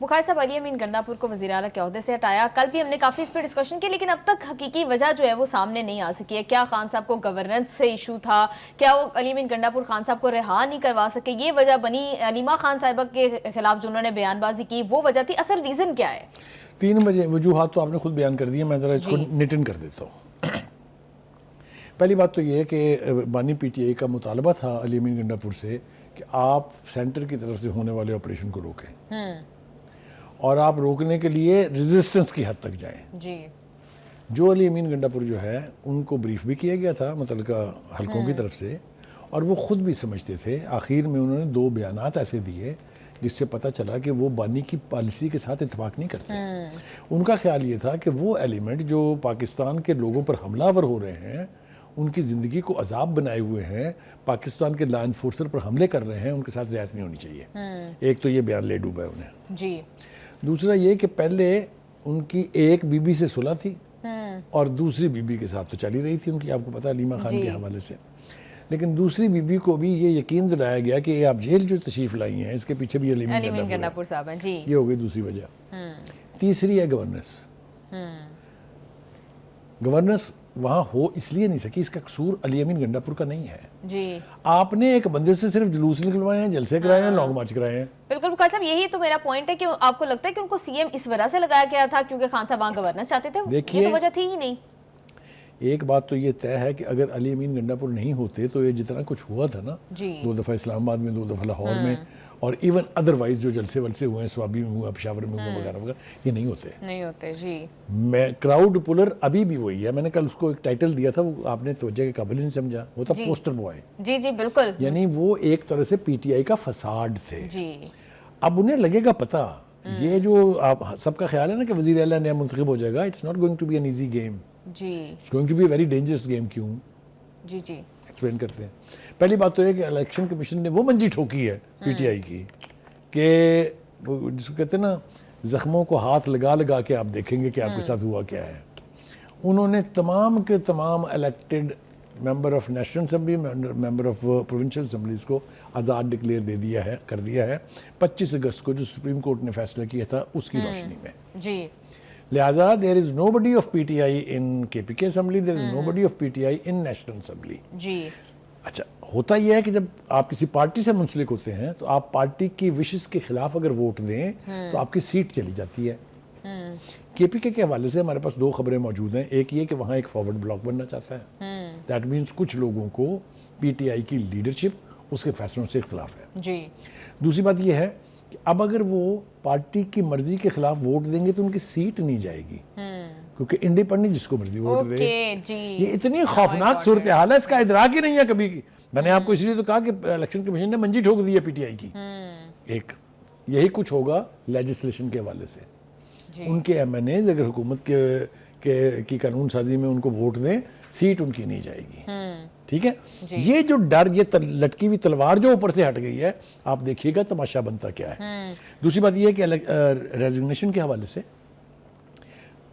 बुखार साहब, अली अमीन गंडापुर को वज़ीर आला के ओहदे से हटाया, कल भी हमने काफ़ी इस पर डिस्कशन की, लेकिन अब तक हकीकी वजह जो है वो सामने नहीं आ सकी है। क्या खान साहब को गवर्नेंस से इशू था? क्या वो अली अमीन गंडापुर खान साहब को रिहा नहीं करवा सके? ये वजह बनी? अलीमा खान साहिबा के खिलाफ जो उन्होंने बयानबाजी की वो वजह थी? असल रीज़न क्या है? 3 वजूहात तो आपने खुद बयान कर दिए, मैं ज़रा इसको निटिन कर देता हूँ। पहली बात तो ये है कि बानी PTI का मुतालबा था अली अमीन गंडापुर से कि आप सेंटर की तरफ से होने वाले ऑपरेशन को रोकें और आप रोकने के लिए रेजिस्टेंस की हद तक जाएं। जी। जो अली अमीन गंडापुर जो है उनको ब्रीफ भी किया गया था मुतल्लिका हलकों की तरफ से, और वो खुद भी समझते थे। आखिर में उन्होंने 2 बयानात ऐसे दिए जिससे पता चला कि वो बानी की पॉलिसी के साथ इत्तेफाक नहीं करते। उनका ख्याल ये था कि वो एलिमेंट जो पाकिस्तान के लोगों पर हमलावर हो रहे हैं, उनकी ज़िंदगी को अजाब बनाए हुए हैं, पाकिस्तान के लॉ एनफोर्सर पर हमले कर रहे हैं, उनके साथ रियायत नहीं होनी चाहिए। एक तो ये बयान ले डूबा है उन्हें। जी। दूसरा ये कि पहले उनकी एक बीबी से सुलह थी और दूसरी बीबी के साथ तो चली रही थी उनकी, आपको पता है, अलीमा खान के हवाले से। लेकिन दूसरी बीबी को भी ये यकीन दिलाया गया कि ये आप जेल जो तशरीफ लाई हैं इसके पीछे भी अली अमीन गंडापुर साहब हैं। जी। ये हो गई दूसरी वजह। तीसरी है गवर्नेंस। गवर्नेंस वहाँ हो इसलिए नहीं सकी, इसका कसूर अली अमीन गंडापुर का नहीं है। जी। आपने एक बंदे से सिर्फ जुलूस निकलवाए हैं, जलसे कराए हैं, लॉन्ग मार्च कराए हैं। बिल्कुल बुखार साहब, यही तो मेरा पॉइंट है कि आपको लगता है कि उनको सीएम इस वजह से लगाया गया था क्योंकि खान साहब वहाँ गवर्नेंस चाहते थे? देखिए, ये तो वजह थी ही नहीं। एक बात तो ये तय है कि अगर अली अमीन गंडापुर नहीं होते तो ये जितना कुछ हुआ था ना, 2 दफ़ा इस्लामाबाद में, 2 दफ़ा लाहौर में, और इवन अदरवाइज जो जलसे वलसे हुए हैं, स्वाबी में हुआ, पेशावर में हुआ वगैरह वगैरह, ये नहीं होते। जी। मैं क्राउड पुलर अभी भी वही है। मैंने कल उसको एक टाइटल दिया था, वो आपने तवज्जो के काबिल नहीं समझा, वो था पोस्टर बॉय। जी जी बिल्कुल। यानी वो एक तरह से PTI का फसाड थे। जी। अब उन्हें लगेगा पता, ये जो आप सबका ख्याल है ना कि वज़ीर आला नया मुंतखब हो जाएगा, it's not going to be an easy game. जी। It's going to be a very dangerous game. क्यों? जी जी एक्सप्लेन करते हैं। पहली बात तो है कि इलेक्शन कमीशन ने वो मंजी ठोकी है PTI की कि वो जिसको कहते हैं ना, जख्मों को हाथ लगा लगा के आप देखेंगे कि आपके साथ हुआ क्या है। उन्होंने तमाम के तमाम elected member of national assembly, member of provincial assemblies को आज़ाद डिक्लेयर कर दिया है 25 अगस्त को, जो सुप्रीम कोर्ट ने फैसला किया था उसकी रोशनी में। जी। लिहाजा there is nobody of PTI in KPK assembly, there is nobody of PTI in national assembly. जी। अच्छा, होता यह है कि जब आप किसी पार्टी से मुंसलिक होते हैं तो आप पार्टी की विशेस के खिलाफ अगर वोट दें तो आपकी सीट चली जाती है। KPK के हवाले से हमारे पास 2 खबरें मौजूद हैं। एक ये कि वहाँ एक फॉरवर्ड ब्लॉक बनना चाहता है, दैट मीन्स कुछ लोगों को PTI की लीडरशिप उसके फैसलों से इख्तलाफ है। जी। दूसरी बात यह है कि अब अगर वो पार्टी की मर्जी के खिलाफ वोट देंगे तो उनकी सीट नहीं जाएगी, क्योंकि इंडिपेंडेंट जिसको मर्जी वोट दे। ये इतनी खौफनाक सूरत हाल है, इसका इदराक ही नहीं है कभी। मैंने आपको इसलिए तो कहा कि इलेक्शन कमीशन ने मंजी ठोक दी है PTI की। एक यही कुछ होगा लेजिस्लेशन के हवाले से। उनके MNAs अगर हुकूमत की कानून साजी में उनको वोट दें, सीट उनकी नहीं जाएगी। ठीक है। ये जो डर, ये लटकी हुई तलवार जो ऊपर से हट गई है, आप देखिएगा तमाशा बनता क्या है। दूसरी बात यह है कि रेजिग्नेशन के हवाले से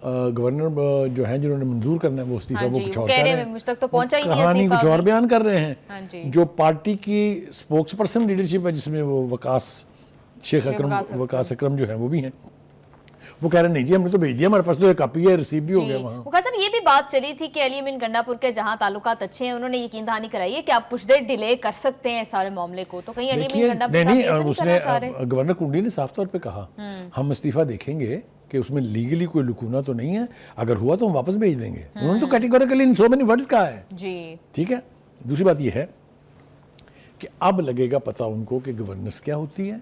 गवर्नर जो हैं जिन्होंने मंजूर करना है वो इस्तीफा, वो कुछ और कह रहे हैं, मुझ तक तो पहुंचा ही नहीं, कहानी कुछ और बयान कर रहे हैं। हाँ जी। जो पार्टी की स्पोक्स पर्सन लीडरशिप है, जिसमें वो वकास अकरम जो है वो भी हैं, वो कह रहे नहीं जी हमने तो भेज दिया, हमारे पास तो एक कॉपी है, रिसीव भी हो गया वहाँ। मुखर साहब, ये भी बात चली थी कि अली अमीन गंडापुर के जहाँ ताल्लुकात अच्छे हैं, उन्होंने यकीन दहानी कराई है कि आप कुछ देर डिले कर सकते हैं सारे मामले को। तो कहीं अली अमीन गंडापुर नहीं, उसने गवर्नर कुंडली ने साफ तौर पे कहा हम इस्तीफा देखेंगे कि उसमें लीगली कोई लुकूना तो नहीं है, अगर हुआ तो हम वापस भेज देंगे। उन्होंने तो कैटेगोरिकली इन सो मेनी वर्ड्स कहा है जी। ठीक है। दूसरी बात यह है कि अब लगेगा पता उनको कि गवर्नेंस क्या होती है,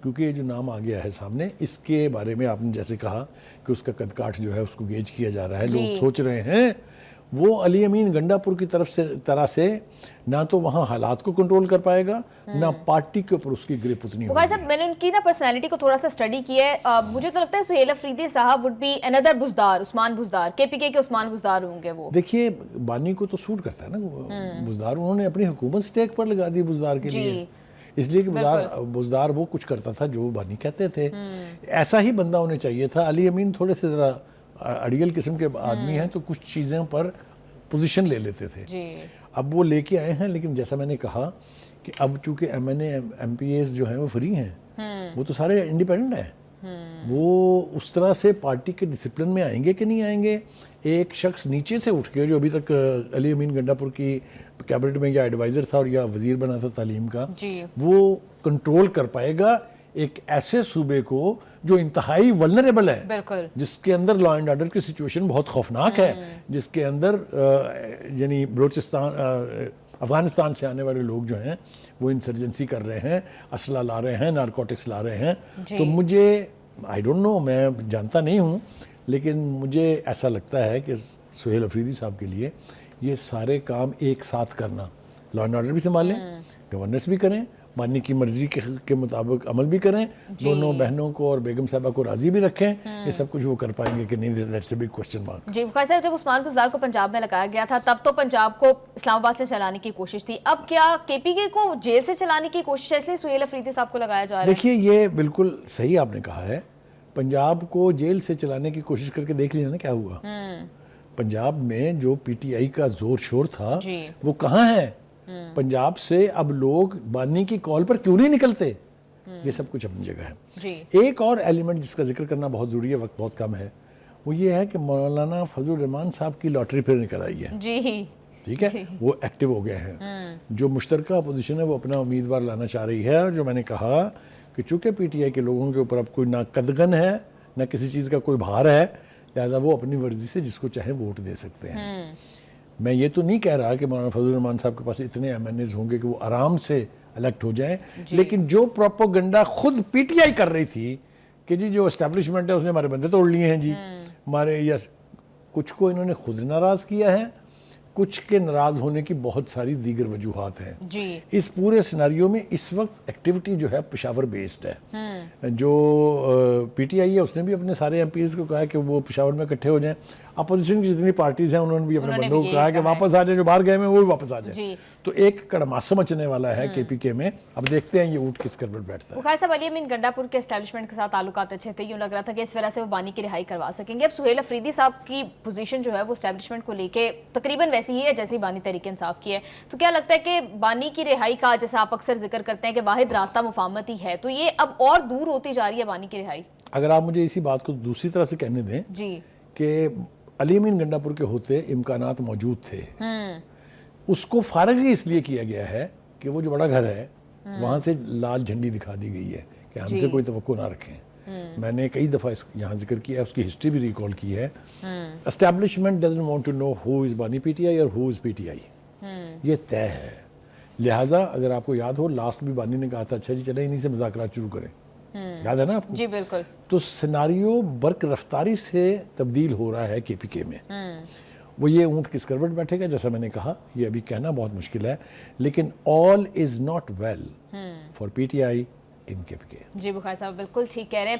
क्योंकि ये जो नाम आ गया है सामने, इसके बारे में आपने जैसे कहा कि उसका कदकाठ जो है उसको गेज किया जा रहा है। लोग सोच रहे हैं वो अली अमीन गंडापुर की तरह से ना तो वहाँ हालात को कंट्रोल कर पाएगा, ना पार्टी के ऊपर उसकी ग्रिप उतनी होगी। साहब, मैंने उनकी ना पर्सनालिटी को थोड़ा सा स्टडी किया है। मुझे तो लगता है सुहेल अफरीदी साहब would be another Buzdar, Usman Buzdar, KPK के उस्मान बुज़दार होंगे वो। देखिए, बानी को तो सूट करता है ना बुज़दार, उन्होंने अपनी हुकूमत स्टेक पर लगा दी बुज़दार के लिए, इसलिए कि बुज़दार वो कुछ करता था जो बानी कहते थे। ऐसा ही बंदा उन्हें चाहिए था। अली अमीन थोड़े से ज़रा अड़ियल किस्म के आदमी हैं, तो कुछ चीज़ों पर पोजीशन ले लेते थे। अब वो लेके आए हैं, लेकिन जैसा मैंने कहा कि अब चूंकि MNA MPAs जो हैं वो फ्री हैं, वो तो सारे इंडिपेंडेंट हैं। वो उस तरह से पार्टी के डिसिप्लिन में आएंगे कि नहीं आएंगे। एक शख्स नीचे से उठ के, जो अभी तक अली अमीन गंडापुर की कैबिनेट में या एडवाइज़र था और या वज़ीर बना था तालीम का, वो कंट्रोल कर पाएगा एक ऐसे सूबे को जो इंतहाई वल्नरेबल है, बिल्कुल, जिसके अंदर लॉ एंड ऑर्डर की सिचुएशन बहुत खौफनाक है, जिसके अंदर यानी बलूचिस्तान अफगानिस्तान से आने वाले लोग जो हैं वो इंसर्जेंसी कर रहे हैं, असला ला रहे हैं, नारकोटिक्स ला रहे हैं। तो मुझे आई डोंट नो, मैं जानता नहीं हूँ, लेकिन मुझे ऐसा लगता है कि सुहेल अफरीदी साहब के लिए ये सारे काम एक साथ करना, लॉ एंड ऑर्डर भी संभालें, गवर्नेंस भी करें, बानी की मर्जी के मुताबिक अमल भी करें, दोनों बहनों को और बेगम साहबा को राजी भी रखें, ये सब कुछ वो कर पाएंगे कि नहीं, that's a big question mark. जी बुखारी साहब, जब उस्मान बुज़दार को पंजाब में लगाया गया था तब तो पंजाब को इस्लामाबाद से चलाने की कोशिश थी, अब क्या केपीके को जेल से चलाने की कोशिश है, इसलिए सुहेल अफरीदी साहब को लगाया जा रहा है? देखिए, ये बिल्कुल सही आपने कहा है, पंजाब को जेल से चलाने की कोशिश करके देख लिया ना क्या हुआ। पंजाब में जो पीटीआई का जोर शोर था वो कहाँ है? पंजाब से अब लोग बानी की कॉल पर क्यों नहीं निकलते? ये सब कुछ अपनी जगह है जी। एक और एलिमेंट जिसका जिक्र करना बहुत जरूरी है, वक्त बहुत कम है, वो ये है कि मौलाना फजलुर रहमान साहब की लॉटरी फिर निकल आई है जी। ठीक है, वो एक्टिव हो गए हैं। जो मुश्तरका अपोजिशन है वो अपना उम्मीदवार लाना चाह रही है, और जो मैंने कहा कि चूंकि पीटीआई के लोगों के ऊपर अब कोई ना कदगन है ना किसी चीज़ का कोई भार है, लिहाजा वो अपनी मर्जी से जिसको चाहे वोट दे सकते हैं। मैं ये तो नहीं कह रहा कि मौलाना फजलुर रहमान साहब के पास इतने एमएनएज होंगे कि वो आराम से इलेक्ट हो जाएं, लेकिन जो प्रोपोगंडा खुद पीटीआई कर रही थी कि जी जो एस्टेब्लिशमेंट है उसने हमारे बंदे तोड़ लिए हैं जी, हमारे, यस, कुछ को इन्होंने खुद नाराज़ किया है, कुछ के नाराज़ होने की बहुत सारी दीगर वजूहात हैं जी। इस पूरे सिनारियो में इस वक्त एक्टिविटी जो है पेशावर बेस्ड है। जो पीटीआई है उसने भी अपने सारे एमपीज़ को कहा है कि वो पेशावर में इकट्ठे हो जाएं। अपोजिशन की जितनी पार्टीज हैं उन्होंने भी अपने बंदों को कहा कि वापस आ जाए, जो बाहर गए हैं वो भी वापस आ जाए। तो एक कड़मासा मचने वाला है केपीके में। अब देखते हैं ये ऊँट किस कर बैठता है। बुखारी साहब, अली अमीन गंडापुर के एस्टैब्लिशमेंट के साथ ताल्लुकात अच्छे थे, यूँ लग रहा था कि इस वजह से वो बानी की रिहाई करवा सकेंगे। अब सुहेल अफरीदी साहब की पोजीशन जो है वो एस्टैब्लिशमेंट को लेके तकरीबन वैसी ही है जैसी बानी तहरीक इंसाफ की है। तो क्या लगता है कि बानी की रिहाई का, जैसे आप अक्सर जिक्र करते हैं कि वाहिद रास्ता मुफाहमत ही है, तो ये अब और दूर होती जा रही है बानी की रिहाई? अगर आप मुझे इसी बात को दूसरी तरह से कहने दें जी कि अली अमीन गंडापुर के होते इम्कानात मौजूद थे, उसको फारग ही इसलिए किया गया है कि वो जो बड़ा घर है वहाँ से लाल झंडी दिखा दी गई है कि हमसे कोई तवक्को ना रखें। मैंने कई दफ़ा यहाँ जिक्र किया है, उसकी हिस्ट्री भी रिकॉल की है। Establishment doesn't want to know who is बानी पीटीआई और हु इज़ पीटीआई, ये तय है। लिहाजा अगर आपको याद हो, लास्ट भी बानी ने कहा था अच्छा जी चले इन्हीं से मुज़ाकरात शुरू करें, याद है ना आपको? जी बिल्कुल। तो सिनारियो बर्क रफ्तारी से तब्दील हो रहा है केपीके में। वो ये ऊँट किस करवट बैठेगा, जैसा मैंने कहा, ये अभी कहना बहुत मुश्किल है, लेकिन all is not well for PTI in KPK. जी बुखारी साहब बिल्कुल ठीक कह रहे हैं।